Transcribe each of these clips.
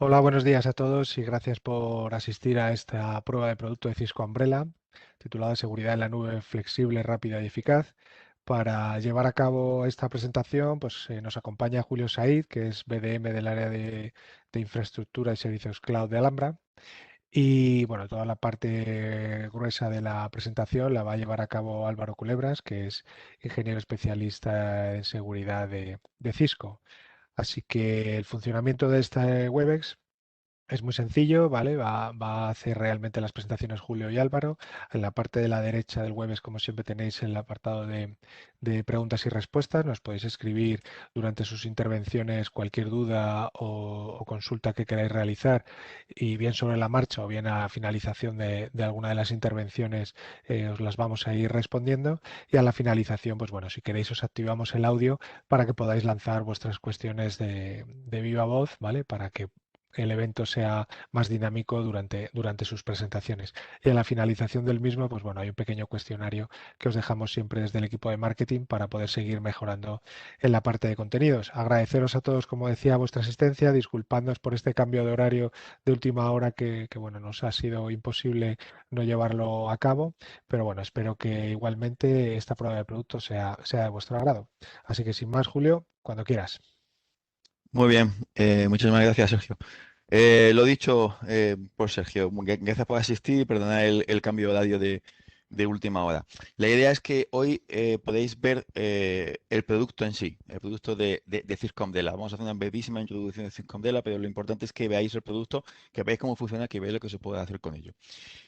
Hola, buenos días a todos y gracias por asistir a esta prueba de producto de Cisco Umbrella, titulada Seguridad en la nube flexible, rápida y eficaz. Para llevar a cabo esta presentación, nos acompaña Julio Said, que es BDM del área de infraestructura y servicios cloud de Alhambra. Y bueno, toda la parte gruesa de la presentación la va a llevar a cabo Álvaro Culebras, que es ingeniero especialista en seguridad de Cisco. Así que el funcionamiento de esta Webex es muy sencillo, ¿vale? Va a hacer realmente las presentaciones Julio y Álvaro. En la parte de la derecha del web es como siempre tenéis el apartado de preguntas y respuestas. Nos podéis escribir durante sus intervenciones cualquier duda o consulta que queráis realizar y bien sobre la marcha o bien a finalización de alguna de las intervenciones os las vamos a ir respondiendo y a la finalización, pues bueno, si queréis os activamos el audio para que podáis lanzar vuestras cuestiones de viva voz, ¿vale? Para que el evento sea más dinámico durante sus presentaciones. Y a la finalización del mismo, pues bueno, hay un pequeño cuestionario que os dejamos siempre desde el equipo de marketing para poder seguir mejorando en la parte de contenidos. Agradeceros a todos, como decía, vuestra asistencia, disculpadnos por este cambio de horario de última hora que bueno, nos ha sido imposible no llevarlo a cabo, pero bueno, espero que igualmente esta prueba de producto sea de vuestro agrado. Así que sin más, Julio, cuando quieras. Muy bien, muchísimas gracias, Sergio. Lo dicho por Sergio, gracias por asistir y perdonad el cambio de horario de última hora. La idea es que hoy podéis ver el producto en sí, el producto de Cisco Umbrella. Vamos a hacer una brevísima introducción de Cisco Umbrella, pero lo importante es que veáis el producto, que veáis cómo funciona, que veáis lo que se puede hacer con ello.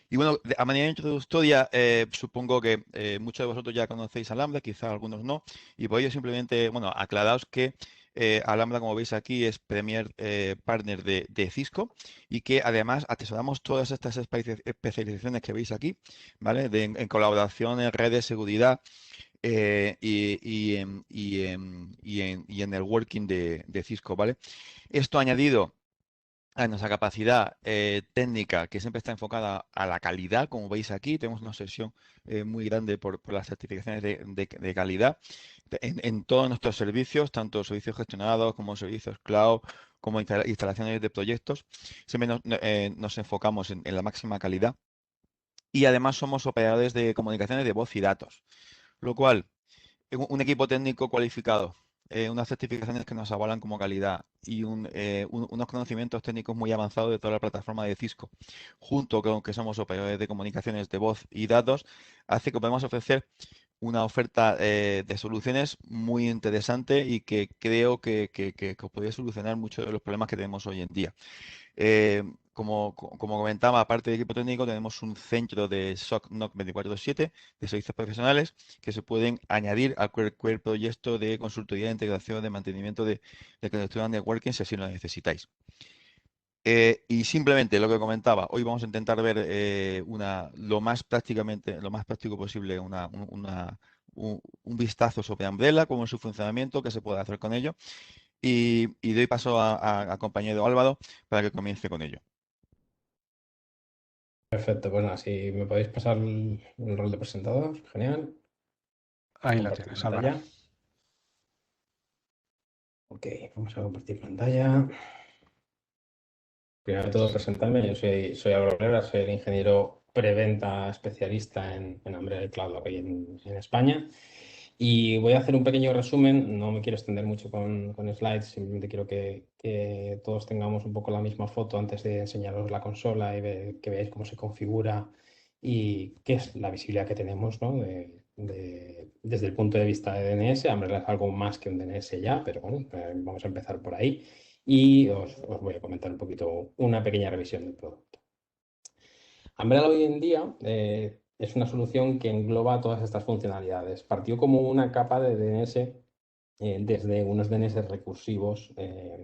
Y bueno, a manera introductoria, supongo que muchos de vosotros ya conocéis a Lambda, quizás algunos no, y por ello simplemente, bueno, aclaraos que Alhambra, como veis aquí, es Premier Partner de Cisco y que además atesoramos todas estas especializaciones que veis aquí, ¿vale? En colaboración, en redes, seguridad y en networking de Cisco, ¿vale? Esto añadido a nuestra capacidad técnica que siempre está enfocada a la calidad, como veis aquí, tenemos una sesión muy grande por las certificaciones de calidad en todos nuestros servicios, tanto servicios gestionados como servicios cloud, como instalaciones de proyectos. Siempre nos enfocamos en la máxima calidad y además somos operadores de comunicaciones de voz y datos, lo cual un equipo técnico cualificado, unas certificaciones que nos avalan como calidad y unos conocimientos técnicos muy avanzados de toda la plataforma de Cisco, junto con que somos operadores de comunicaciones de voz y datos, hace que podamos ofrecer una oferta de soluciones muy interesante y que creo que os podría solucionar muchos de los problemas que tenemos hoy en día. Como comentaba, aparte del equipo técnico, tenemos un centro de SOC NOC 24/7 de servicios profesionales que se pueden añadir a cualquier proyecto de consultoría, de integración, de mantenimiento de conexión de networking si así lo necesitáis. Y simplemente lo que comentaba, hoy vamos a intentar ver lo más práctico posible, un vistazo sobre Umbrella, cómo es su funcionamiento, qué se puede hacer con ello. Y doy paso a compañero Álvaro para que comience con ello. Perfecto, pues nada, si me podéis pasar el rol de presentador, genial. Ahí la Compartir tienes, Álvaro. pantalla. Ok, vamos a compartir pantalla. Primero de todo, presentarme. Yo soy Álvaro Herrera, soy el ingeniero preventa especialista en Umbrella Cloud aquí en España. Y voy a hacer un pequeño resumen. No me quiero extender mucho con slides, simplemente quiero que todos tengamos un poco la misma foto antes de enseñaros la consola y que veáis cómo se configura y qué es la visibilidad que tenemos, ¿no? Desde el punto de vista de DNS. Umbrella es algo más que un DNS ya, pero bueno, vamos a empezar por ahí y os voy a comentar un poquito una pequeña revisión del producto. Umbrella hoy en día es una solución que engloba todas estas funcionalidades. Partió como una capa de DNS desde unos DNS recursivos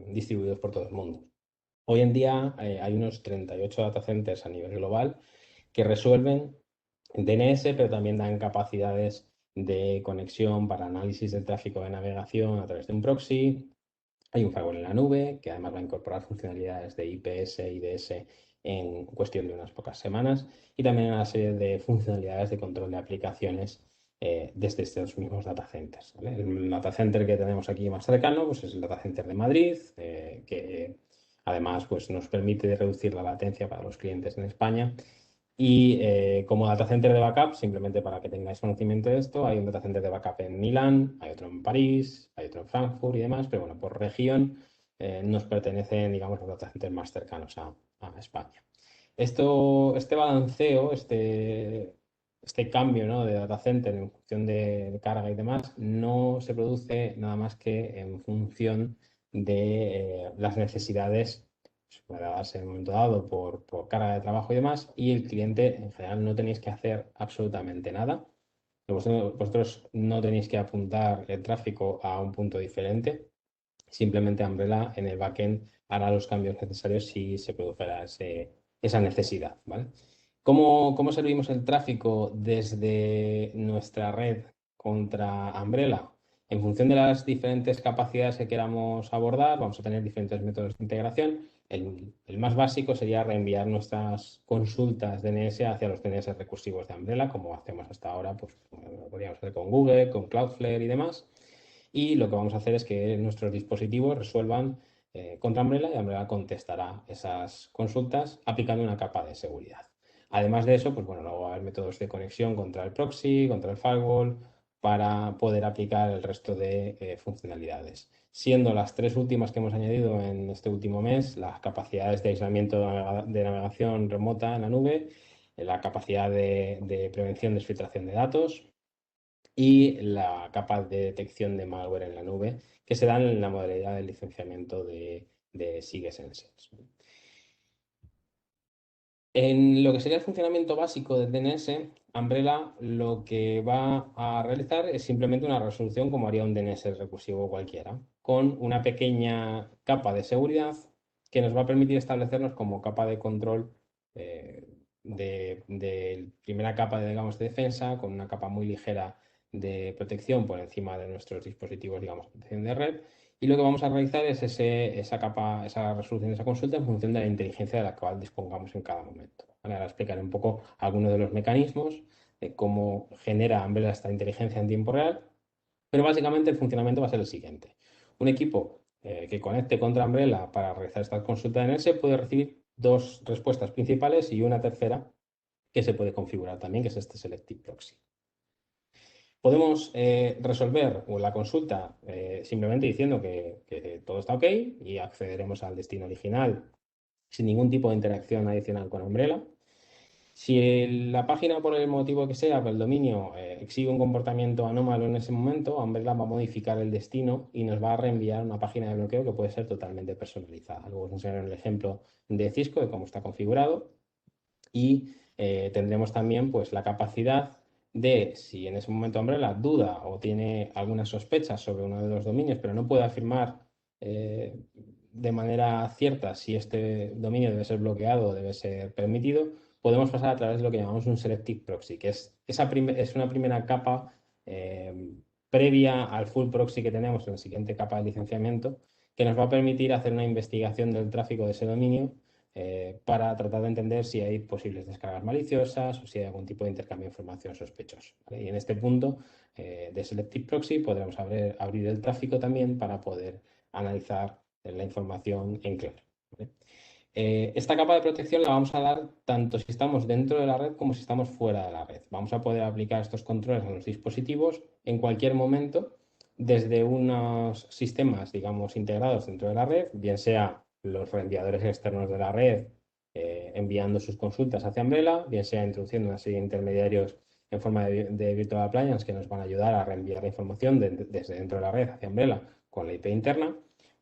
distribuidos por todo el mundo. Hoy en día hay unos 38 data centers a nivel global que resuelven DNS, pero también dan capacidades de conexión para análisis del tráfico de navegación a través de un proxy. Hay un firewall en la nube que además va a incorporar funcionalidades de IPS y IDS en cuestión de unas pocas semanas y también una serie de funcionalidades de control de aplicaciones desde estos mismos data centers, ¿vale? El data center que tenemos aquí más cercano pues es el data center de Madrid, que Además, pues nos permite reducir la latencia para los clientes en España. Y como data center de backup, simplemente para que tengáis conocimiento de esto, hay un data center de backup en Milán, hay otro en París, hay otro en Frankfurt y demás, pero bueno, por región nos pertenecen, digamos, los data centers más cercanos a España. Este balanceo, este cambio, ¿no?, de data center en función de carga y demás, no se produce nada más que en función de las necesidades pues, puede darse en un momento dado por carga de trabajo y demás, y el cliente en general no tenéis que hacer absolutamente nada. Vosotros no tenéis que apuntar el tráfico a un punto diferente, simplemente Umbrella en el backend hará los cambios necesarios si se produjera esa necesidad, ¿vale? ¿Cómo servimos el tráfico desde nuestra red contra Umbrella? En función de las diferentes capacidades que queramos abordar, vamos a tener diferentes métodos de integración. El más básico sería reenviar nuestras consultas DNS hacia los DNS recursivos de Umbrella, como hacemos hasta ahora, pues lo podríamos hacer con Google, con Cloudflare y demás. Y lo que vamos a hacer es que nuestros dispositivos resuelvan contra Umbrella y Umbrella contestará esas consultas aplicando una capa de seguridad. Además de eso, pues bueno, luego va a haber métodos de conexión contra el proxy, contra el firewall, para poder aplicar el resto de funcionalidades. Siendo las tres últimas que hemos añadido en este último mes, las capacidades de aislamiento de navegación remota en la nube, la capacidad de prevención de filtración de datos y la capa de detección de malware en la nube, que se dan en la modalidad de licenciamiento de SIG Essentials. En lo que sería el funcionamiento básico del DNS, Umbrella lo que va a realizar es simplemente una resolución como haría un DNS recursivo cualquiera, con una pequeña capa de seguridad que nos va a permitir establecernos como capa de control de primera capa de, digamos, de defensa, con una capa muy ligera de protección por encima de nuestros dispositivos, digamos, protección de red. Y lo que vamos a realizar es esa capa, esa resolución de esa consulta en función de la inteligencia de la cual dispongamos en cada momento. ¿Vale? Ahora explicaré un poco algunos de los mecanismos, de cómo genera Umbrella esta inteligencia en tiempo real, pero básicamente el funcionamiento va a ser el siguiente. Un equipo que conecte contra Umbrella para realizar esta consulta de DNS puede recibir dos respuestas principales y una tercera que se puede configurar también, que es este Selective Proxy. Podemos resolver la consulta simplemente diciendo que todo está ok y accederemos al destino original sin ningún tipo de interacción adicional con Umbrella. Si la página, por el motivo que sea, por el dominio, exhibe un comportamiento anómalo en ese momento, Umbrella va a modificar el destino y nos va a reenviar una página de bloqueo que puede ser totalmente personalizada. Luego os enseñaré el ejemplo de Cisco, de cómo está configurado. Y tendremos también pues, la capacidad de, si en ese momento Umbrella duda o tiene algunas sospechas sobre uno de los dominios, pero no puede afirmar de manera cierta si este dominio debe ser bloqueado o debe ser permitido, podemos pasar a través de lo que llamamos un Selective Proxy, que es una primera capa previa al full proxy que tenemos en la siguiente capa de licenciamiento, que nos va a permitir hacer una investigación del tráfico de ese dominio para tratar de entender si hay posibles descargas maliciosas o si hay algún tipo de intercambio de información sospechoso. ¿Vale? Y en este punto de Selective Proxy podremos abrir el tráfico también para poder analizar la información en clave. ¿Vale? Esta capa de protección la vamos a dar tanto si estamos dentro de la red como si estamos fuera de la red. Vamos a poder aplicar estos controles a los dispositivos en cualquier momento desde unos sistemas, digamos, integrados dentro de la red, bien sea los reenviadores externos de la red enviando sus consultas hacia Umbrella, bien sea introduciendo una serie de intermediarios en forma de virtual appliance que nos van a ayudar a reenviar la información desde dentro de la red hacia Umbrella con la IP interna,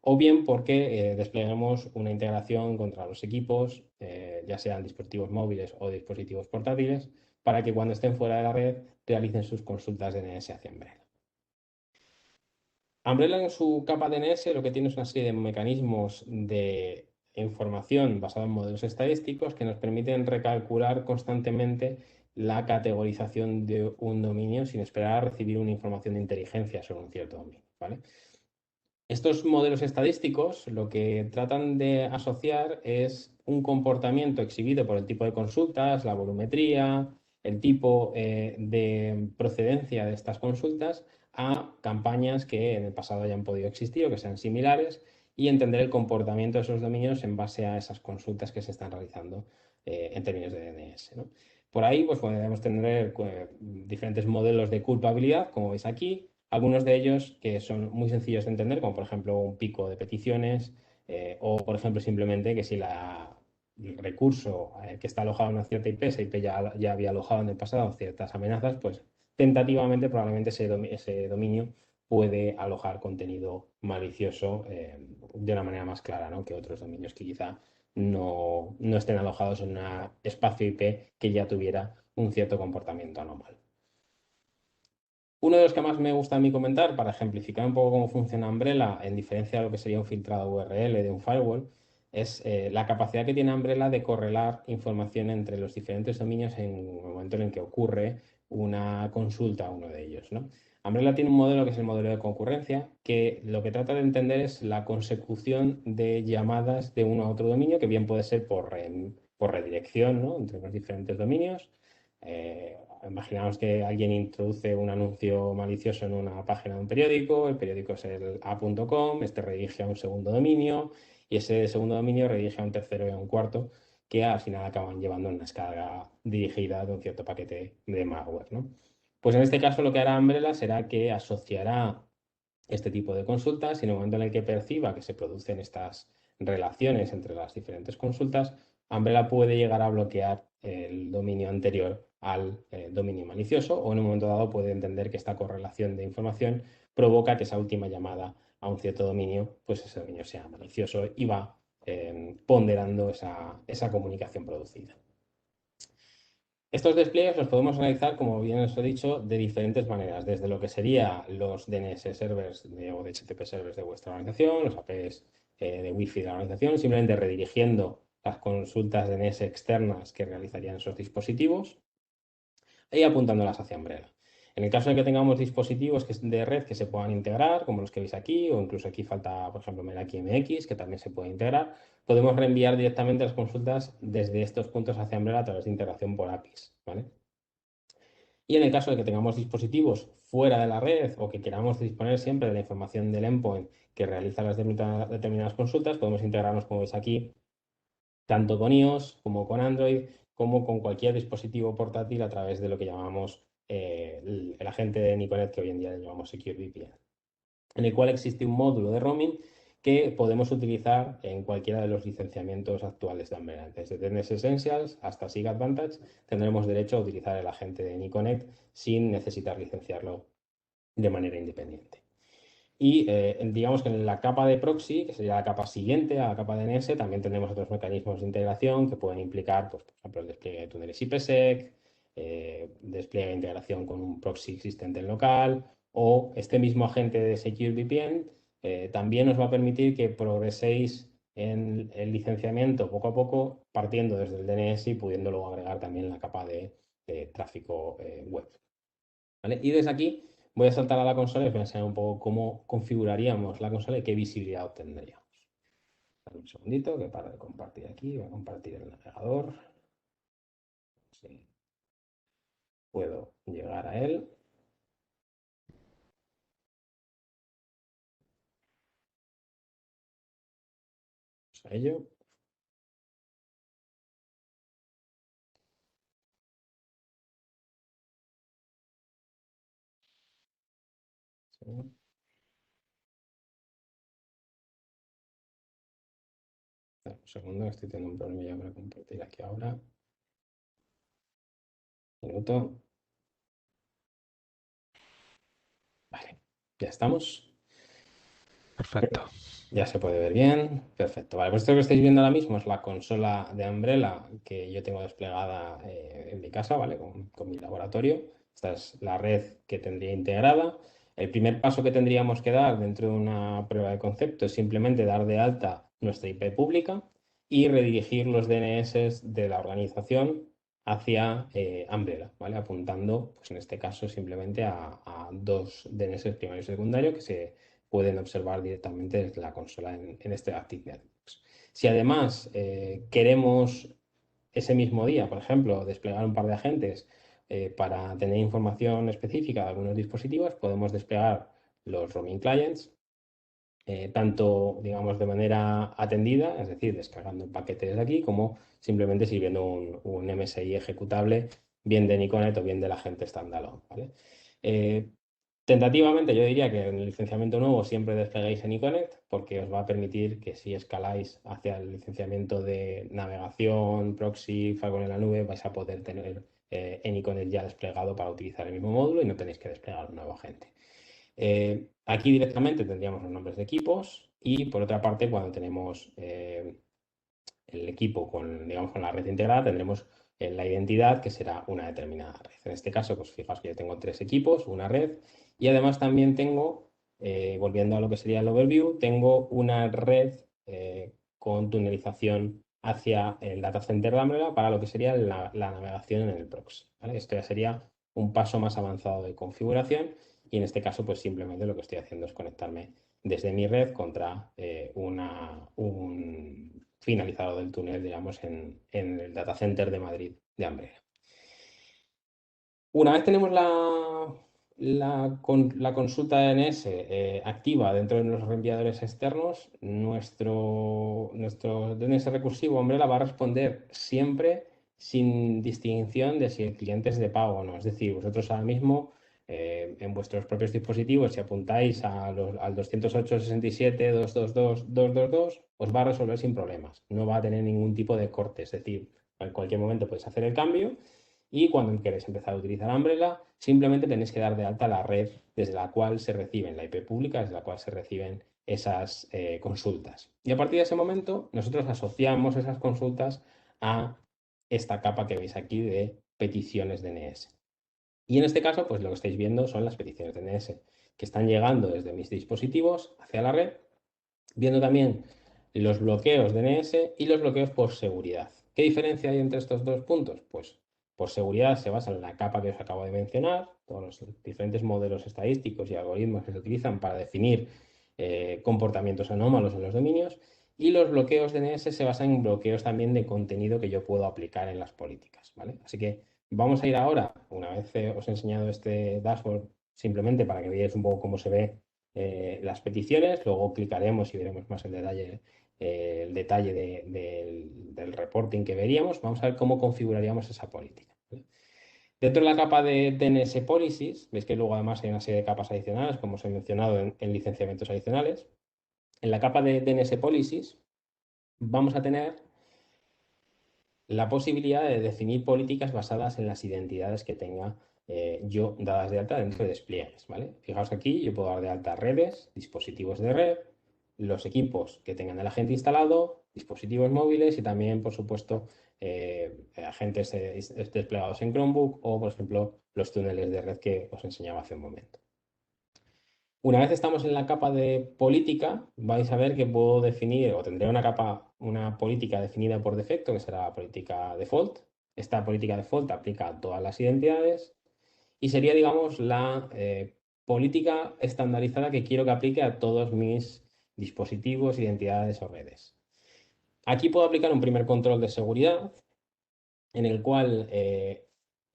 o bien porque despleguemos una integración contra los equipos, ya sean dispositivos móviles o dispositivos portátiles, para que cuando estén fuera de la red realicen sus consultas DNS hacia Umbrella. Umbrella en su capa DNS lo que tiene es una serie de mecanismos de información basada en modelos estadísticos que nos permiten recalcular constantemente la categorización de un dominio sin esperar a recibir una información de inteligencia sobre un cierto dominio, ¿vale? Estos modelos estadísticos lo que tratan de asociar es un comportamiento exhibido por el tipo de consultas, la volumetría, el tipo de procedencia de estas consultas a campañas que en el pasado hayan podido existir o que sean similares y entender el comportamiento de esos dominios en base a esas consultas que se están realizando en términos de DNS, ¿no? Por ahí pues podemos tener diferentes modelos de culpabilidad, como veis aquí, algunos de ellos que son muy sencillos de entender, como por ejemplo un pico de peticiones, o por ejemplo simplemente que si el recurso que está alojado en una cierta IP, esa IP ya había alojado en el pasado ciertas amenazas, pues tentativamente probablemente ese dominio puede alojar contenido malicioso de una manera más clara, ¿no?, que otros dominios que quizá no estén alojados en un espacio IP que ya tuviera un cierto comportamiento anómalo. Uno de los que más me gusta a mí comentar, para ejemplificar un poco cómo funciona Umbrella, en diferencia de lo que sería un filtrado URL de un firewall, es la capacidad que tiene Umbrella de correlar información entre los diferentes dominios en el momento en el que ocurre una consulta a uno de ellos, ¿no? Umbrella tiene un modelo que es el modelo de concurrencia, que lo que trata de entender es la consecución de llamadas de uno a otro dominio, que bien puede ser por redirección, ¿no?, entre los diferentes dominios. Imaginamos que alguien introduce un anuncio malicioso en una página de un periódico, el periódico es el a.com, este redirige a un segundo dominio y ese segundo dominio redirige a un tercero y a un cuarto, que al final acaban llevando una descarga dirigida de un cierto paquete de malware, ¿no? Pues en este caso lo que hará Umbrella será que asociará este tipo de consultas y en el momento en el que perciba que se producen estas relaciones entre las diferentes consultas, Umbrella puede llegar a bloquear el dominio anterior al dominio malicioso, o en un momento dado puede entender que esta correlación de información provoca que esa última llamada a un cierto dominio, pues ese dominio sea malicioso y va ponderando esa comunicación producida. Estos despliegues los podemos realizar, como bien os he dicho, de diferentes maneras, desde lo que serían los DNS servers o DHCP servers de vuestra organización, los APs de Wi-Fi de la organización, simplemente redirigiendo las consultas DNS externas que realizarían esos dispositivos y apuntándolas hacia Umbrella. En el caso de que tengamos dispositivos de red que se puedan integrar, como los que veis aquí, o incluso aquí falta, por ejemplo, Meraki MX, que también se puede integrar, podemos reenviar directamente las consultas desde estos puntos hacia Umbrella a través de integración por APIs, ¿vale? Y en el caso de que tengamos dispositivos fuera de la red o que queramos disponer siempre de la información del endpoint que realiza las determinadas consultas, podemos integrarnos, como veis aquí, tanto con iOS como con Android, como con cualquier dispositivo portátil a través de lo que llamamos el agente de Niconet, que hoy en día le llamamos SecureVPN, en el cual existe un módulo de roaming que podemos utilizar en cualquiera de los licenciamientos actuales de Umbrella. Desde DNS Essentials hasta SIG Advantage tendremos derecho a utilizar el agente de Niconet sin necesitar licenciarlo de manera independiente. Y digamos que en la capa de proxy, que sería la capa siguiente a la capa de DNS, también tenemos otros mecanismos de integración que pueden implicar, pues, por ejemplo, el despliegue de túneles IPsec, despliegue de integración con un proxy existente en local, o este mismo agente de SecureVPN también os va a permitir que progreséis en el licenciamiento poco a poco, partiendo desde el DNS y pudiendo luego agregar también la capa de tráfico web, ¿vale? Y desde aquí voy a saltar a la consola y os voy a enseñar un poco cómo configuraríamos la consola y qué visibilidad obtendríamos. Dame un segundito que paro de compartir aquí, voy a compartir el navegador. Sí. Puedo llegar a él. Vamos a ello. Sí. Un segundo, estoy teniendo un problema para compartir aquí ahora. Un minuto. Vale, ya estamos. Perfecto. Ya se puede ver bien. Perfecto. Vale, pues esto que estáis viendo ahora mismo es la consola de Umbrella que yo tengo desplegada en mi casa, ¿vale? Con mi laboratorio. Esta es la red que tendría integrada. El primer paso que tendríamos que dar dentro de una prueba de concepto es simplemente dar de alta nuestra IP pública y redirigir los DNS de la organización hacia Umbrella, ¿vale? Apuntando, pues en este caso, simplemente a dos DNS primario y secundario que se pueden observar directamente desde la consola en este Active Networks. Si además queremos ese mismo día, por ejemplo, desplegar un par de agentes para tener información específica de algunos dispositivos, podemos desplegar los roaming clients tanto, digamos, de manera atendida, es decir, descargando un paquete desde aquí, como simplemente sirviendo un MSI ejecutable, bien de Niconet o bien de la gente standalone, ¿vale? Tentativamente yo diría que en el licenciamiento nuevo siempre despleguéis en Iconet porque os va a permitir que si escaláis hacia el licenciamiento de navegación, proxy, firewall en la nube, vais a poder tener en Iconet ya desplegado para utilizar el mismo módulo y no tenéis que desplegar un nuevo agente. Aquí directamente tendríamos los nombres de equipos y por otra parte cuando tenemos el equipo con, digamos, con la red integrada tendremos la identidad que será una determinada red. En este caso, pues fijaos que yo tengo 3 equipos, una red, y además también tengo, volviendo a lo que sería el overview, tengo una red con tunelización hacia el data center de Umbrella para lo que sería la navegación en el proxy, ¿vale? Esto ya sería un paso más avanzado de configuración y en este caso pues simplemente lo que estoy haciendo es conectarme desde mi red contra un finalizado del túnel, digamos, en el data center de Madrid de Umbrella. Una vez tenemos la consulta DNS activa dentro de los reenviadores externos, nuestro DNS recursivo Umbrella va a responder siempre sin distinción de si el cliente es de pago o no. Es decir, vosotros ahora mismo en vuestros propios dispositivos, si apuntáis al 208.67.222.222, os va a resolver sin problemas. No va a tener ningún tipo de corte. Es decir, en cualquier momento podéis hacer el cambio y cuando queréis empezar a utilizar Umbrella, simplemente tenéis que dar de alta la red desde la cual se reciben, la IP pública desde la cual se reciben esas consultas. Y a partir de ese momento, nosotros asociamos esas consultas a esta capa que veis aquí de peticiones DNS. Y en este caso, pues lo que estáis viendo son las peticiones DNS que están llegando desde mis dispositivos hacia la red, viendo también los bloqueos DNS y los bloqueos por seguridad. ¿Qué diferencia hay entre estos dos puntos? Pues por seguridad se basa en la capa que os acabo de mencionar, todos los diferentes modelos estadísticos y algoritmos que se utilizan para definir comportamientos anómalos en los dominios, y los bloqueos DNS se basan en bloqueos también de contenido que yo puedo aplicar en las políticas, ¿vale? Así que vamos a ir ahora, una vez os he enseñado este dashboard, simplemente para que veáis un poco cómo se ve las peticiones, luego clicaremos y veremos más el detalle del reporting que veríamos. Vamos a ver cómo configuraríamos esa política, ¿vale? Dentro de la capa de DNS Policies, veis que luego además hay una serie de capas adicionales, como os he mencionado en licenciamientos adicionales. En la capa de DNS Policies vamos a tener la posibilidad de definir políticas basadas en las identidades que tenga yo dadas de alta dentro de despliegues, ¿vale? Fijaos aquí, yo puedo dar de alta redes, dispositivos de red, los equipos que tengan el agente instalado, dispositivos móviles y también, por supuesto, agentes desplegados en Chromebook o, por ejemplo, los túneles de red que os enseñaba hace un momento. Una vez estamos en la capa de política, vais a ver que puedo definir o tendré una política definida por defecto, que será la política default. Esta política default aplica a todas las identidades y sería, digamos, la política estandarizada que quiero que aplique a todos mis dispositivos, identidades o redes. Aquí puedo aplicar un primer control de seguridad en el cual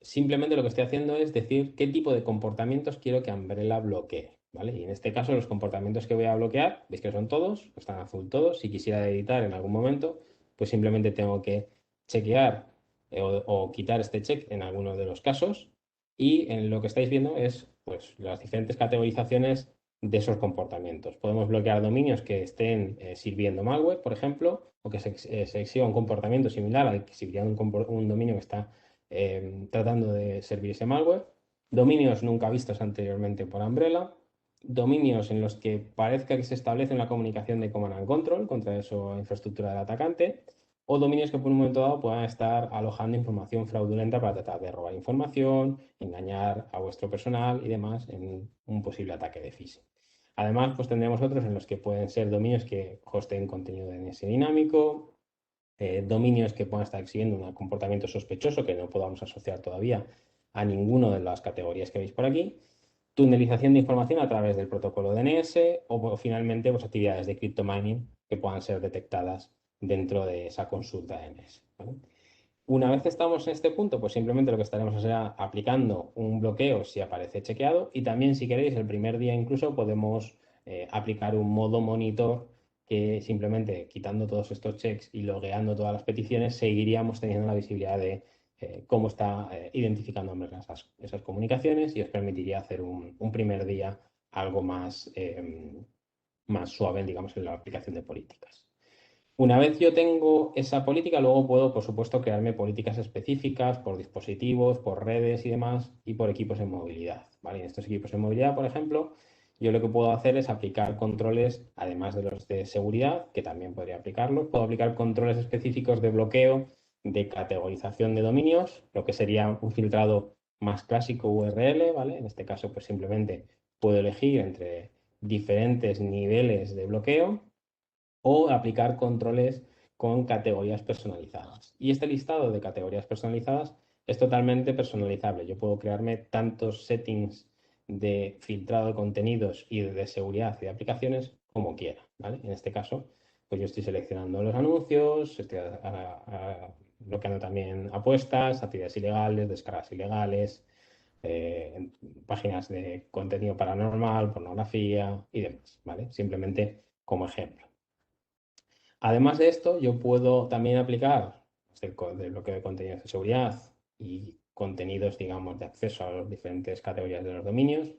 simplemente lo que estoy haciendo es decir qué tipo de comportamientos quiero que Umbrella bloquee, ¿vale? Y en este caso los comportamientos que voy a bloquear, veis que son todos, están azul todos. Si quisiera editar en algún momento, pues simplemente tengo que chequear o quitar este check en alguno de los casos. Y en lo que estáis viendo es pues las diferentes categorizaciones de esos comportamientos. Podemos bloquear dominios que estén sirviendo malware, por ejemplo, o que se exhiba un comportamiento similar al que exhibiría un dominio que está tratando de servir ese malware. Dominios nunca vistos anteriormente por Umbrella. Dominios en los que parezca que se establece una comunicación de command and control contra esa infraestructura del atacante. O dominios que por un momento dado puedan estar alojando información fraudulenta para tratar de robar información, engañar a vuestro personal y demás en un posible ataque de phishing. Además, pues tendremos otros en los que pueden ser dominios que hosteen contenido DNS dinámico, dominios que puedan estar exhibiendo un comportamiento sospechoso que no podamos asociar todavía a ninguna de las categorías que veis por aquí, tunelización de información a través del protocolo DNS o finalmente pues, actividades de cryptomining que puedan ser detectadas dentro de esa consulta DNS, ¿vale? Una vez estamos en este punto, pues simplemente lo que estaremos será aplicando un bloqueo si aparece chequeado y también si queréis el primer día incluso podemos aplicar un modo monitor que simplemente quitando todos estos checks y logueando todas las peticiones, seguiríamos teniendo la visibilidad de cómo está identificando Umbrella esas comunicaciones y os permitiría hacer un primer día algo más, más suave, digamos, en la aplicación de políticas. Una vez yo tengo esa política, luego puedo, por supuesto, crearme políticas específicas por dispositivos, por redes y demás, y por equipos en movilidad, ¿vale? En estos equipos en movilidad, por ejemplo, yo lo que puedo hacer es aplicar controles, además de los de seguridad, que también podría aplicarlos, puedo aplicar controles específicos de bloqueo, de categorización de dominios, lo que sería un filtrado más clásico URL, ¿vale? En este caso, pues simplemente puedo elegir entre diferentes niveles de bloqueo o aplicar controles con categorías personalizadas. Y este listado de categorías personalizadas es totalmente personalizable. Yo puedo crearme tantos settings de filtrado de contenidos y de seguridad y de aplicaciones como quiera, ¿vale? En este caso, pues yo estoy seleccionando los anuncios, estoy bloqueando también apuestas, actividades ilegales, descargas ilegales, páginas de contenido paranormal, pornografía y demás, ¿vale? Simplemente como ejemplo. Además de esto, yo puedo también aplicar el bloqueo de contenidos de seguridad y contenidos, digamos, de acceso a las diferentes categorías de los dominios.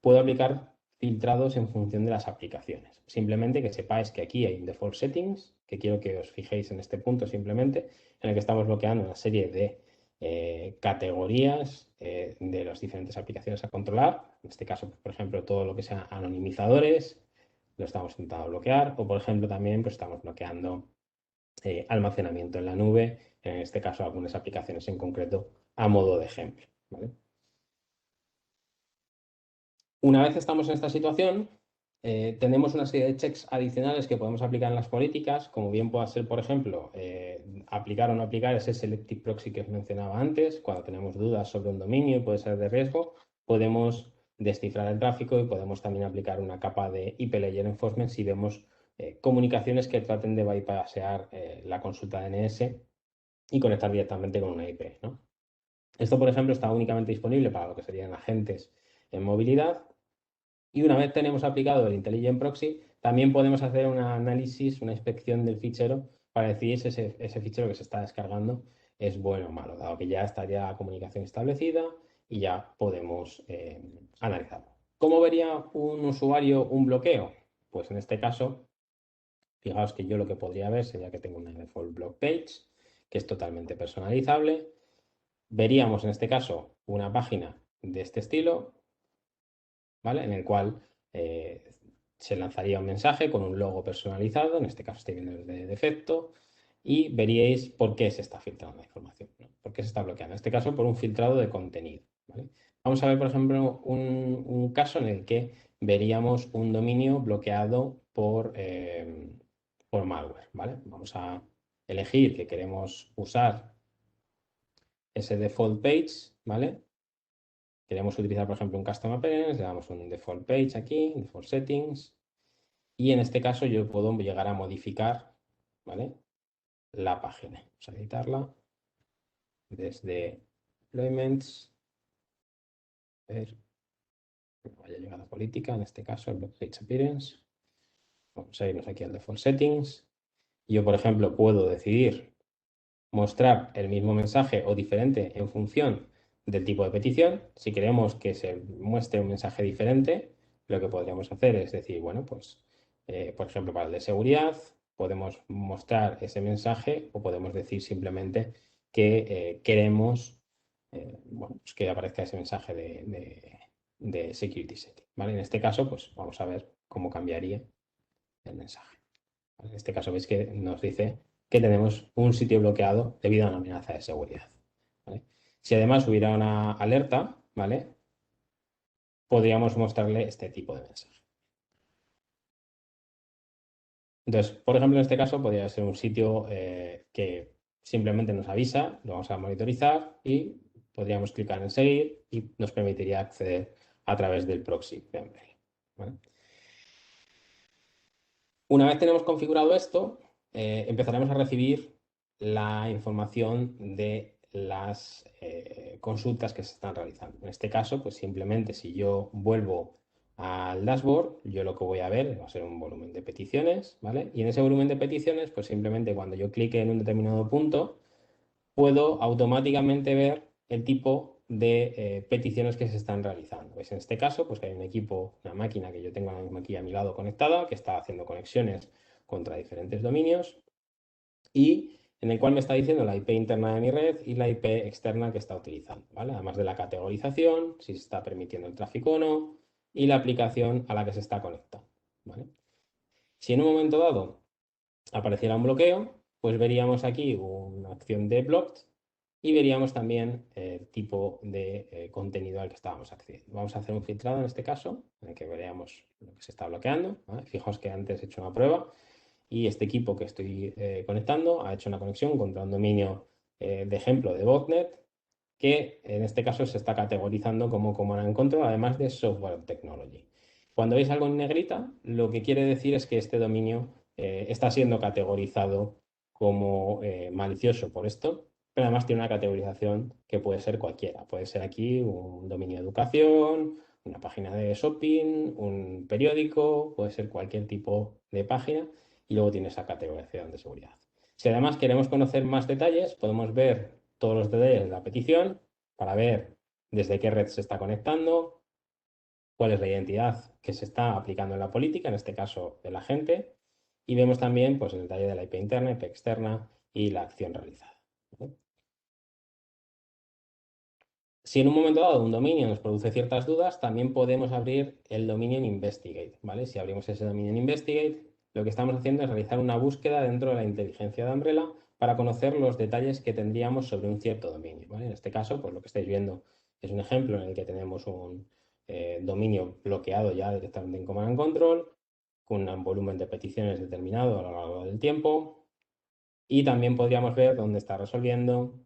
Puedo aplicar filtrados en función de las aplicaciones. Simplemente que sepáis que aquí hay un default settings, que quiero que os fijéis en este punto simplemente, en el que estamos bloqueando una serie de categorías de las diferentes aplicaciones a controlar. En este caso, por ejemplo, todo lo que sea anonimizadores, lo estamos intentando bloquear, o por ejemplo también pues estamos bloqueando almacenamiento en la nube, en este caso algunas aplicaciones en concreto a modo de ejemplo, ¿vale? Una vez estamos en esta situación, tenemos una serie de checks adicionales que podemos aplicar en las políticas, como bien pueda ser, por ejemplo, aplicar o no aplicar ese selective proxy que os mencionaba antes. Cuando tenemos dudas sobre un dominio y puede ser de riesgo, podemos descifrar el tráfico y podemos también aplicar una capa de IP Layer Enforcement si vemos comunicaciones que traten de bypassear la consulta DNS y conectar directamente con una IP, ¿no? Esto, por ejemplo, está únicamente disponible para lo que serían agentes en movilidad. Y una vez tenemos aplicado el Intelligent Proxy, también podemos hacer un análisis, una inspección del fichero para decidir si ese fichero que se está descargando es bueno o malo, dado que ya estaría la comunicación establecida y ya podemos analizarlo. ¿Cómo vería un usuario un bloqueo? Pues en este caso, fijaos que yo lo que podría ver sería que tengo una default block page, que es totalmente personalizable. Veríamos en este caso una página de este estilo, ¿vale? En el cual se lanzaría un mensaje con un logo personalizado, en este caso estoy viendo el de defecto, y veríais por qué se está filtrando la información, ¿no? ¿Por qué se está bloqueando? En este caso, por un filtrado de contenido, ¿vale? Vamos a ver, por ejemplo, un caso en el que veríamos un dominio bloqueado por malware, ¿vale? Vamos a elegir que queremos usar ese default page, ¿vale? Queremos utilizar, por ejemplo, un custom appearance, le damos un default page aquí, default settings, y en este caso yo puedo llegar a modificar, ¿vale?, la página. Vamos a editarla desde deployments, a ver, que no haya llegado a política, en este caso el block page appearance. Vamos a irnos aquí al default settings. Yo, por ejemplo, puedo decidir mostrar el mismo mensaje o diferente en función del tipo de petición. Si queremos que se muestre un mensaje diferente, lo que podríamos hacer es decir, bueno, pues, por ejemplo, para el de seguridad, podemos mostrar ese mensaje o podemos decir simplemente que queremos bueno, pues que aparezca ese mensaje de security setting, ¿vale? En este caso, pues vamos a ver cómo cambiaría el mensaje. En este caso veis que nos dice que tenemos un sitio bloqueado debido a una amenaza de seguridad, ¿vale? Si además hubiera una alerta, ¿vale?, podríamos mostrarle este tipo de mensaje. Entonces, por ejemplo, en este caso podría ser un sitio que simplemente nos avisa, lo vamos a monitorizar y podríamos clicar en seguir y nos permitiría acceder a través del proxy de Umbrella, ¿vale? Una vez tenemos configurado esto, empezaremos a recibir la información de las consultas que se están realizando. En este caso, pues simplemente si yo vuelvo al dashboard, yo lo que voy a ver va a ser un volumen de peticiones, ¿vale? Y en ese volumen de peticiones, pues simplemente cuando yo clique en un determinado punto, puedo automáticamente ver el tipo de peticiones que se están realizando. Pues en este caso, pues que hay un equipo, una máquina que yo tengo ahora mismo aquí a mi lado conectada, que está haciendo conexiones contra diferentes dominios y en el cual me está diciendo la IP interna de mi red y la IP externa que está utilizando, ¿vale? Además de la categorización, si se está permitiendo el tráfico o no, y la aplicación a la que se está conectando, ¿vale? Si en un momento dado apareciera un bloqueo, pues veríamos aquí una acción de blocked y veríamos también el tipo de contenido al que estábamos accediendo. Vamos a hacer un filtrado en este caso, en el que veríamos lo que se está bloqueando, ¿vale? Fijaos que antes he hecho una prueba y este equipo que estoy conectando ha hecho una conexión contra un dominio de ejemplo de botnet que en este caso se está categorizando como Command and Control, además de Software Technology. Cuando veis algo en negrita, lo que quiere decir es que este dominio está siendo categorizado como malicioso por esto, pero además tiene una categorización que puede ser cualquiera. Puede ser aquí un dominio de educación, una página de shopping, un periódico, puede ser cualquier tipo de página y luego tiene esa categorización de seguridad. Si además queremos conocer más detalles, podemos ver todos los detalles de la petición para ver desde qué red se está conectando, cuál es la identidad que se está aplicando en la política, en este caso del agente, y vemos también pues, el detalle de la IP interna, IP externa y la acción realizada. ¿Vale? Si en un momento dado un dominio nos produce ciertas dudas, también podemos abrir el dominio en Investigate, ¿vale? Si abrimos ese dominio en Investigate, lo que estamos haciendo es realizar una búsqueda dentro de la inteligencia de Umbrella para conocer los detalles que tendríamos sobre un cierto dominio, ¿vale? En este caso, pues lo que estáis viendo es un ejemplo en el que tenemos un dominio bloqueado ya directamente en Command and Control, con un volumen de peticiones determinado a lo largo del tiempo, y también podríamos ver dónde está resolviendo,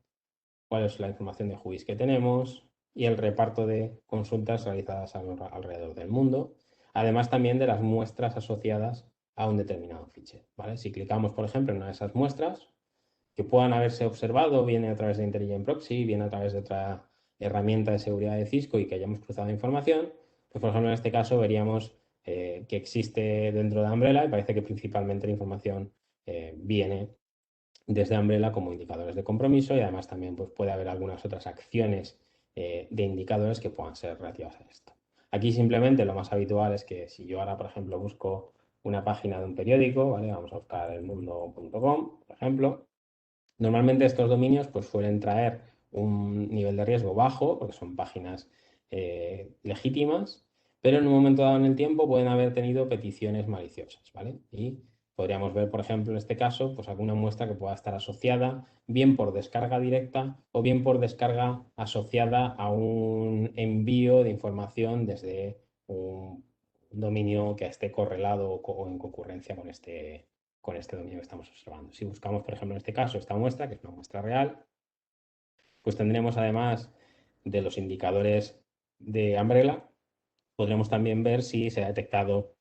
cuál es la información de juicio que tenemos y el reparto de consultas realizadas alrededor del mundo, además también de las muestras asociadas a un determinado fichero, ¿vale? Si clicamos, por ejemplo, en una de esas muestras, que puedan haberse observado, viene a través de Intelligent Proxy, viene a través de otra herramienta de seguridad de Cisco y que hayamos cruzado información, pues por ejemplo en este caso veríamos que existe dentro de Umbrella y parece que principalmente la información viene desde Umbrella como indicadores de compromiso y además también pues, puede haber algunas otras acciones de indicadores que puedan ser relativas a esto. Aquí simplemente lo más habitual es que si yo ahora, por ejemplo, busco una página de un periódico, ¿vale? Vamos a buscar elmundo.com, por ejemplo. Normalmente estos dominios pues, suelen traer un nivel de riesgo bajo, porque son páginas legítimas, pero en un momento dado en el tiempo pueden haber tenido peticiones maliciosas, ¿vale? Y podríamos ver, por ejemplo, en este caso, pues alguna muestra que pueda estar asociada bien por descarga directa o bien por descarga asociada a un envío de información desde un dominio que esté correlado o en concurrencia con este dominio que estamos observando. Si buscamos, por ejemplo, en este caso, esta muestra, que es una muestra real, pues tendremos además de los indicadores de Umbrella, podremos también ver si se ha detectado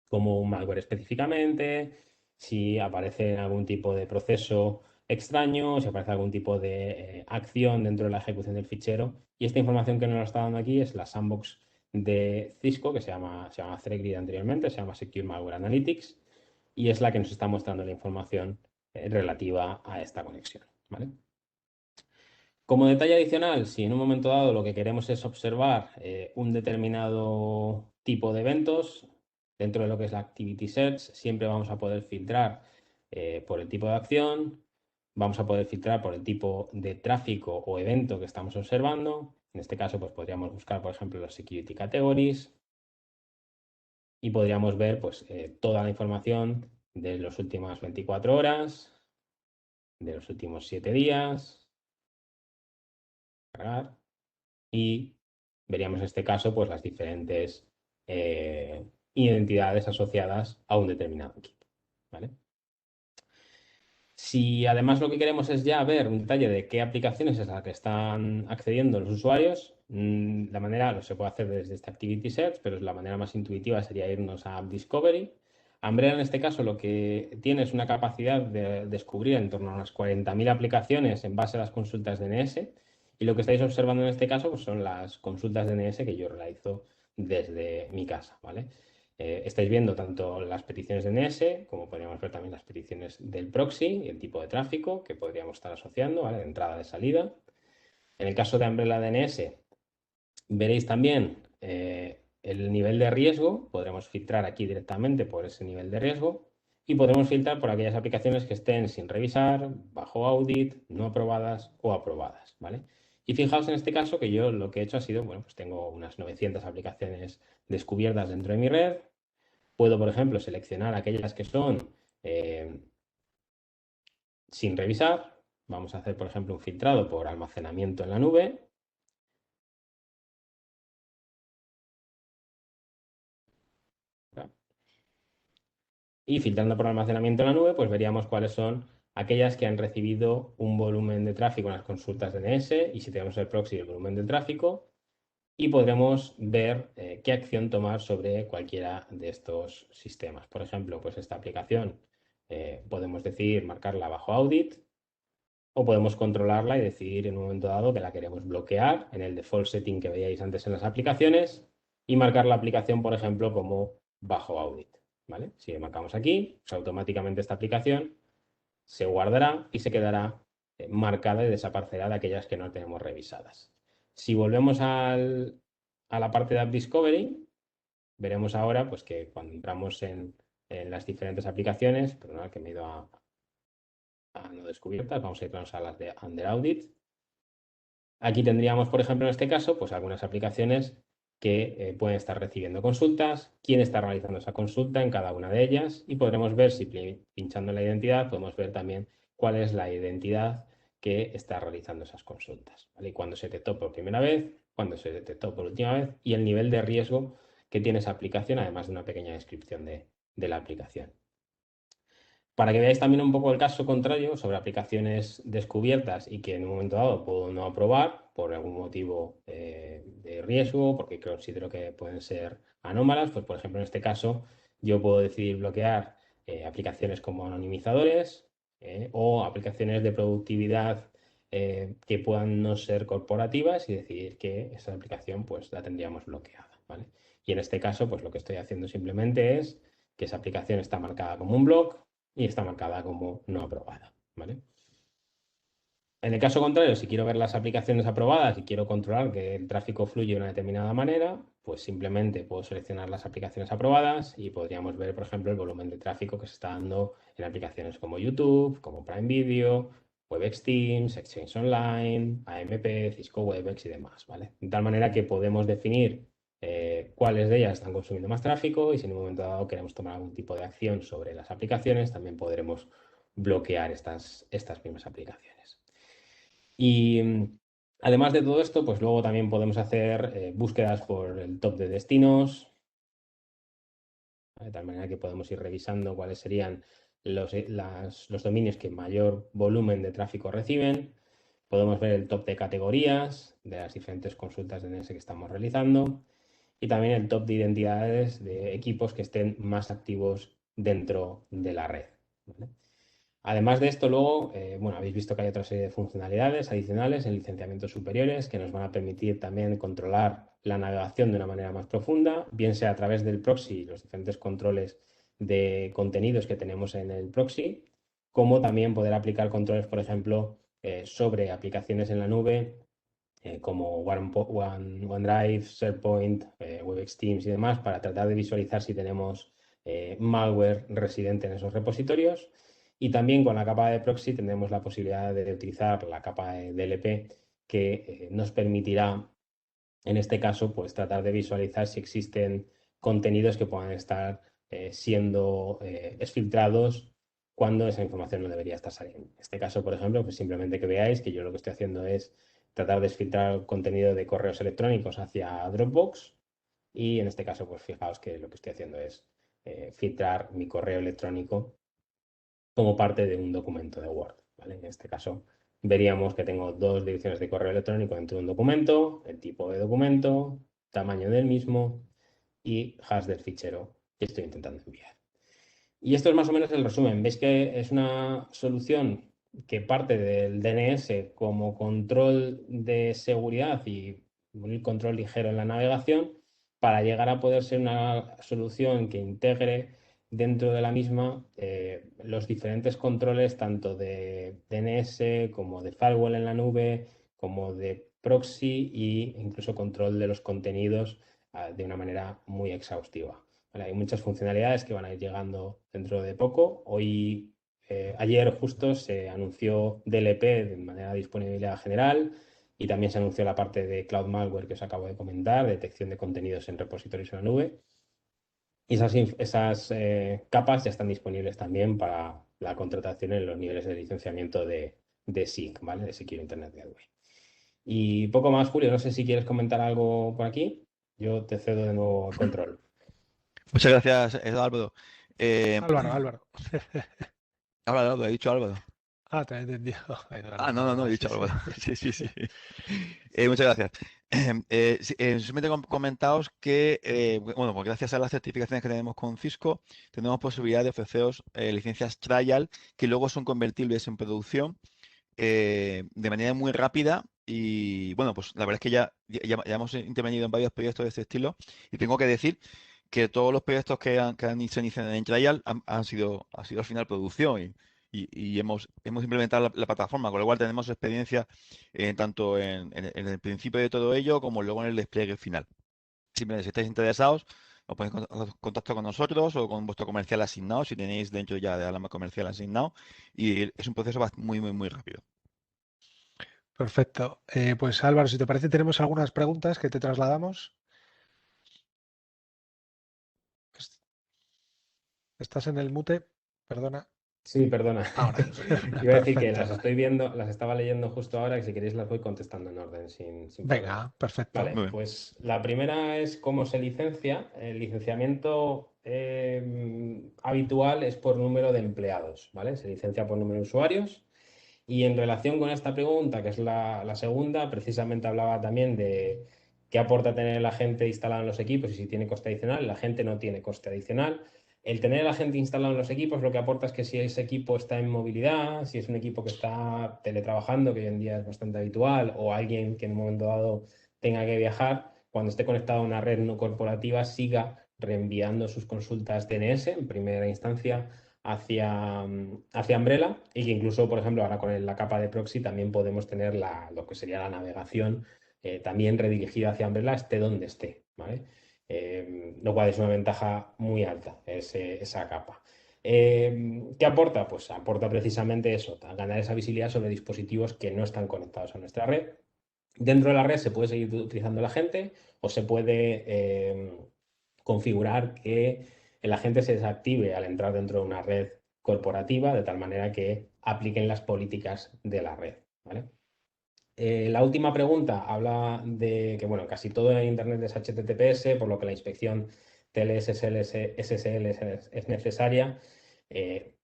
como un malware específicamente, si aparece algún tipo de proceso extraño, si aparece algún tipo de acción dentro de la ejecución del fichero. Y esta información que nos está dando aquí es la sandbox de Cisco, que se llama Threadgrid anteriormente, se llama Secure Malware Analytics, y es la que nos está mostrando la información relativa a esta conexión, ¿vale? Como detalle adicional, si en un momento dado lo que queremos es observar un determinado tipo de eventos, dentro de lo que es la Activity Search, siempre vamos a poder filtrar por el tipo de acción, vamos a poder filtrar por el tipo de tráfico o evento que estamos observando. En este caso, pues podríamos buscar, por ejemplo, los Security Categories y podríamos ver pues, toda la información de las últimas 24 horas, de los últimos 7 días, y veríamos en este caso pues, las diferentes identidades asociadas a un determinado equipo, ¿vale? Si además lo que queremos es ya ver un detalle de qué aplicaciones es a la que están accediendo los usuarios, la manera lo se puede hacer desde este Activity Search, pero la manera más intuitiva sería irnos a App Discovery. Umbrella en este caso lo que tiene es una capacidad de descubrir en torno a unas 40.000 aplicaciones en base a las consultas DNS y lo que estáis observando en este caso pues, son las consultas DNS que yo realizo desde mi casa, ¿vale? Estáis viendo tanto las peticiones de DNS como podríamos ver también las peticiones del proxy y el tipo de tráfico que podríamos estar asociando, ¿vale? De entrada, de salida. En el caso de Umbrella DNS, veréis también el nivel de riesgo. Podremos filtrar aquí directamente por ese nivel de riesgo y podremos filtrar por aquellas aplicaciones que estén sin revisar, bajo audit, no aprobadas o aprobadas, ¿vale? Y fijaos en este caso que yo lo que he hecho ha sido, bueno, pues tengo unas 900 aplicaciones descubiertas dentro de mi red. Puedo, por ejemplo, seleccionar aquellas que son sin revisar. Vamos a hacer, por ejemplo, un filtrado por almacenamiento en la nube. Y filtrando por almacenamiento en la nube, pues veríamos cuáles son aquellas que han recibido un volumen de tráfico en las consultas DNS y si tenemos el proxy el volumen de tráfico, y podremos ver qué acción tomar sobre cualquiera de estos sistemas. Por ejemplo, pues esta aplicación podemos decidir marcarla bajo audit o podemos controlarla y decidir en un momento dado que la queremos bloquear en el default setting que veíais antes en las aplicaciones y marcar la aplicación, por ejemplo, como bajo audit, ¿vale? Si marcamos aquí, pues automáticamente esta aplicación se guardará y se quedará marcada y desaparecerá de aquellas que no tenemos revisadas. Si volvemos a la parte de App Discovery, veremos ahora pues, que cuando entramos en las diferentes aplicaciones, perdón, que me he ido a no descubiertas, vamos a irnos a las de Under Audit. Aquí tendríamos, por ejemplo, en este caso, pues algunas aplicaciones que pueden estar recibiendo consultas, quién está realizando esa consulta en cada una de ellas y podremos ver si pinchando en la identidad podemos ver también cuál es la identidad que está realizando esas consultas, ¿vale? Y cuando se detectó por primera vez, cuando se detectó por última vez y el nivel de riesgo que tiene esa aplicación, además de una pequeña descripción de la aplicación. Para que veáis también un poco el caso contrario sobre aplicaciones descubiertas y que en un momento dado puedo no aprobar por algún motivo de riesgo, porque considero que pueden ser anómalas, pues por ejemplo en este caso yo puedo decidir bloquear aplicaciones como anonimizadores o aplicaciones de productividad que puedan no ser corporativas y decidir que esa aplicación pues la tendríamos bloqueada, ¿vale? Y en este caso pues lo que estoy haciendo simplemente es que esa aplicación está marcada como un block y está marcada como no aprobada, ¿vale? En el caso contrario, si quiero ver las aplicaciones aprobadas y quiero controlar que el tráfico fluye de una determinada manera, pues simplemente puedo seleccionar las aplicaciones aprobadas y podríamos ver, por ejemplo, el volumen de tráfico que se está dando en aplicaciones como YouTube, como Prime Video, Webex Teams, Exchange Online, AMP, Cisco Webex y demás, ¿vale? De tal manera que podemos definir cuáles de ellas están consumiendo más tráfico y si en un momento dado queremos tomar algún tipo de acción sobre las aplicaciones, también podremos bloquear estas mismas aplicaciones. Y además de todo esto, pues luego también podemos hacer búsquedas por el top de destinos, de tal manera que podemos ir revisando cuáles serían los dominios que mayor volumen de tráfico reciben. Podemos ver el top de categorías de las diferentes consultas de DNS que estamos realizando y también el top de identidades de equipos que estén más activos dentro de la red, ¿vale? Además de esto, luego, bueno, habéis visto que hay otra serie de funcionalidades adicionales en licenciamientos superiores que nos van a permitir también controlar la navegación de una manera más profunda, bien sea a través del proxy y los diferentes controles de contenidos que tenemos en el proxy, como también poder aplicar controles, por ejemplo, sobre aplicaciones en la nube, como OneDrive, SharePoint, Webex Teams y demás, para tratar de visualizar si tenemos malware residente en esos repositorios. Y también con la capa de proxy tendremos la posibilidad de utilizar la capa de DLP que nos permitirá, en este caso, pues tratar de visualizar si existen contenidos que puedan estar siendo exfiltrados cuando esa información no debería estar saliendo. En este caso, por ejemplo, pues simplemente que veáis que yo lo que estoy haciendo es tratar de exfiltrar contenido de correos electrónicos hacia Dropbox y en este caso, pues fijaos que lo que estoy haciendo es filtrar mi correo electrónico como parte de un documento de Word, ¿vale? En este caso veríamos que tengo dos direcciones de correo electrónico dentro de un documento, el tipo de documento, tamaño del mismo y hash del fichero que estoy intentando enviar. Y esto es más o menos el resumen. Veis que es una solución que parte del DNS como control de seguridad y un control ligero en la navegación, para llegar a poder ser una solución que integre dentro de la misma los diferentes controles tanto de DNS como de firewall en la nube, como de proxy e incluso control de los contenidos de una manera muy exhaustiva. ¿Vale? Hay muchas funcionalidades que van a ir llegando dentro de poco. Ayer justo se anunció DLP de manera de disponibilidad general y también se anunció la parte de Cloud Malware que os acabo de comentar, detección de contenidos en repositorios en la nube. Y esas capas ya están disponibles también para la contratación en los niveles de licenciamiento de SIG, ¿vale? De Secure Internet Gateway. Y poco más, Julio, no sé si quieres comentar algo por aquí. Yo te cedo de nuevo el control. Muchas gracias, Álvaro. Álvaro. Álvaro, he dicho Álvaro. Ah, te he entendido. No, he dicho Sí, Álvaro. sí. Sí. Muchas gracias. Simplemente comentaos que, bueno, pues gracias a las certificaciones que tenemos con Cisco, tenemos posibilidad de ofreceros licencias trial que luego son convertibles en producción de manera muy rápida. Y bueno, pues la verdad es que ya hemos intervenido en varios proyectos de este estilo y tengo que decir que todos los proyectos que se inician en trial han sido al final producción y hemos implementado la plataforma, con lo cual tenemos experiencia tanto en el principio de todo ello como luego en el despliegue final. Simplemente si estáis interesados, os ponéis en contacto con nosotros o con vuestro comercial asignado, si tenéis dentro ya de Alarma Comercial asignado, y es un proceso muy rápido. Perfecto. Pues Álvaro, si te parece, tenemos algunas preguntas que te trasladamos. ¿Estás en el mute? Perdona. Sí, perdona. Ahora. Iba a decir que Perfecto. las estoy viendo, las estaba leyendo justo ahora y si queréis las voy contestando en orden sin problema. Venga, perfecto. Vale, Muy bien. pues la primera es cómo se licencia. El licenciamiento habitual es por número de empleados, ¿vale? Se licencia por número de usuarios. Y en relación con esta pregunta, que es la segunda, precisamente hablaba también de qué aporta tener la gente instalada en los equipos y si tiene coste adicional. La gente no tiene coste adicional. El tener a la gente instalada en los equipos lo que aporta es que si ese equipo está en movilidad, si es un equipo que está teletrabajando, que hoy en día es bastante habitual, o alguien que en un momento dado tenga que viajar, cuando esté conectado a una red no corporativa, siga reenviando sus consultas DNS en primera instancia hacia Umbrella y que incluso, por ejemplo, ahora con la capa de proxy también podemos tener lo que sería la navegación también redirigida hacia Umbrella, esté donde esté, ¿vale? Lo cual es una ventaja muy alta, esa capa. ¿Qué aporta? Pues aporta precisamente eso, ganar esa visibilidad sobre dispositivos que no están conectados a nuestra red. Dentro de la red se puede seguir utilizando la gente o se puede configurar que el agente se desactive al entrar dentro de una red corporativa de tal manera que apliquen las políticas de la red, ¿vale? La última pregunta habla de que, bueno, casi todo en Internet es HTTPS, por lo que la inspección TLS-SSL es necesaria.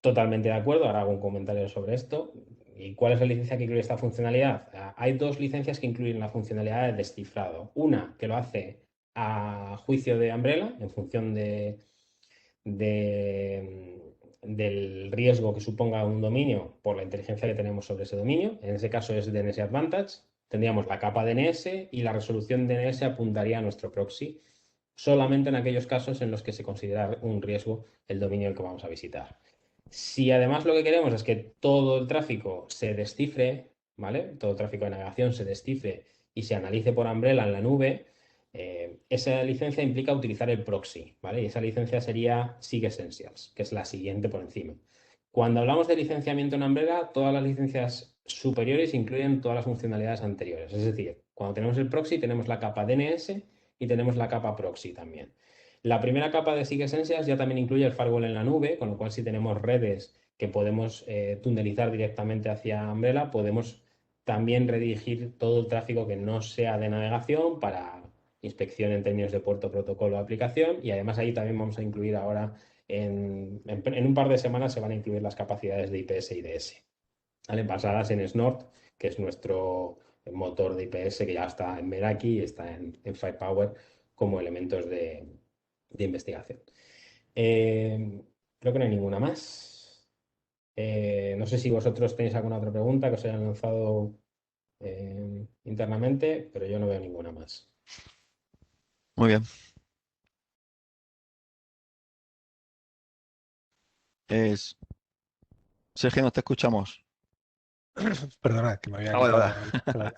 Totalmente de acuerdo, ahora hago un comentario sobre esto. ¿Y cuál es la licencia que incluye esta funcionalidad? Hay dos licencias que incluyen la funcionalidad de descifrado. Una que lo hace a juicio de Umbrella, en función del riesgo que suponga un dominio por la inteligencia que tenemos sobre ese dominio. En ese caso es DNS Advantage. Tendríamos la capa DNS y la resolución DNS apuntaría a nuestro proxy solamente en aquellos casos en los que se considera un riesgo el dominio al que vamos a visitar. Si además lo que queremos es que todo el tráfico se descifre, ¿vale? Todo el tráfico de navegación se descifre y se analice por Umbrella en la nube, esa licencia implica utilizar el proxy, ¿vale? Y esa licencia sería SIG Essentials, que es la siguiente por encima. Cuando hablamos de licenciamiento en Umbrella, todas las licencias superiores incluyen todas las funcionalidades anteriores. Es decir, cuando tenemos el proxy tenemos la capa DNS y tenemos la capa proxy también. La primera capa de SIG Essentials ya también incluye el firewall en la nube, con lo cual si tenemos redes que podemos tunelizar directamente hacia Umbrella, podemos también redirigir todo el tráfico que no sea de navegación para inspección en términos de puerto, protocolo o aplicación. Y además ahí también vamos a incluir ahora, en un par de semanas se van a incluir las capacidades de IPS y DS, ¿vale? Basadas en Snort, que es nuestro motor de IPS que ya está en Meraki y está en Firepower como elementos de investigación. Creo que no hay ninguna más. No sé si vosotros tenéis alguna otra pregunta que os hayan lanzado internamente, pero yo no veo ninguna más. Muy bien. Sergio, no te escuchamos. Perdona, que me había Vale, quitado vale.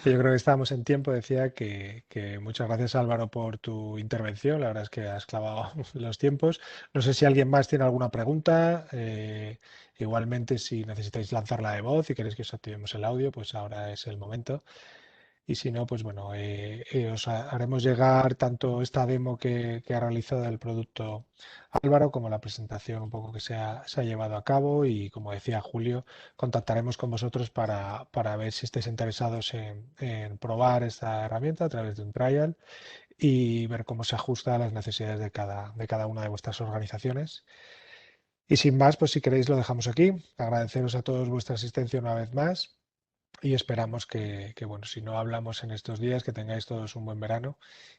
que yo creo que estábamos en tiempo. Decía que muchas gracias, Álvaro, por tu intervención. La verdad es que has clavado los tiempos. No sé si alguien más tiene alguna pregunta. Igualmente, si necesitáis lanzarla de voz y queréis que os activemos el audio, pues ahora es el momento. Y si no, pues bueno, os haremos llegar tanto esta demo que ha realizado del producto Álvaro como la presentación un poco que se ha llevado a cabo. Y como decía Julio, contactaremos con vosotros para ver si estáis interesados en probar esta herramienta a través de un trial y ver cómo se ajusta a las necesidades de cada una de vuestras organizaciones. Y sin más, pues si queréis lo dejamos aquí. Agradeceros a todos vuestra asistencia una vez más. Y esperamos que, bueno, si no hablamos en estos días, que tengáis todos un buen verano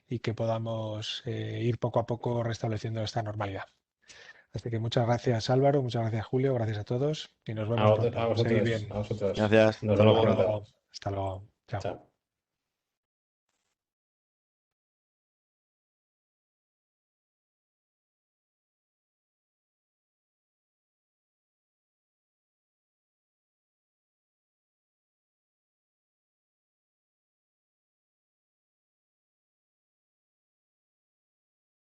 y que podamos ir poco a poco restableciendo esta normalidad. Así que muchas gracias, Álvaro, muchas gracias, Julio, gracias a todos y nos vemos A pronto. Seguid vosotros, bien. a vosotros. Gracias. Nos Hasta vemos luego. pronto. Hasta luego. Chao. Chao.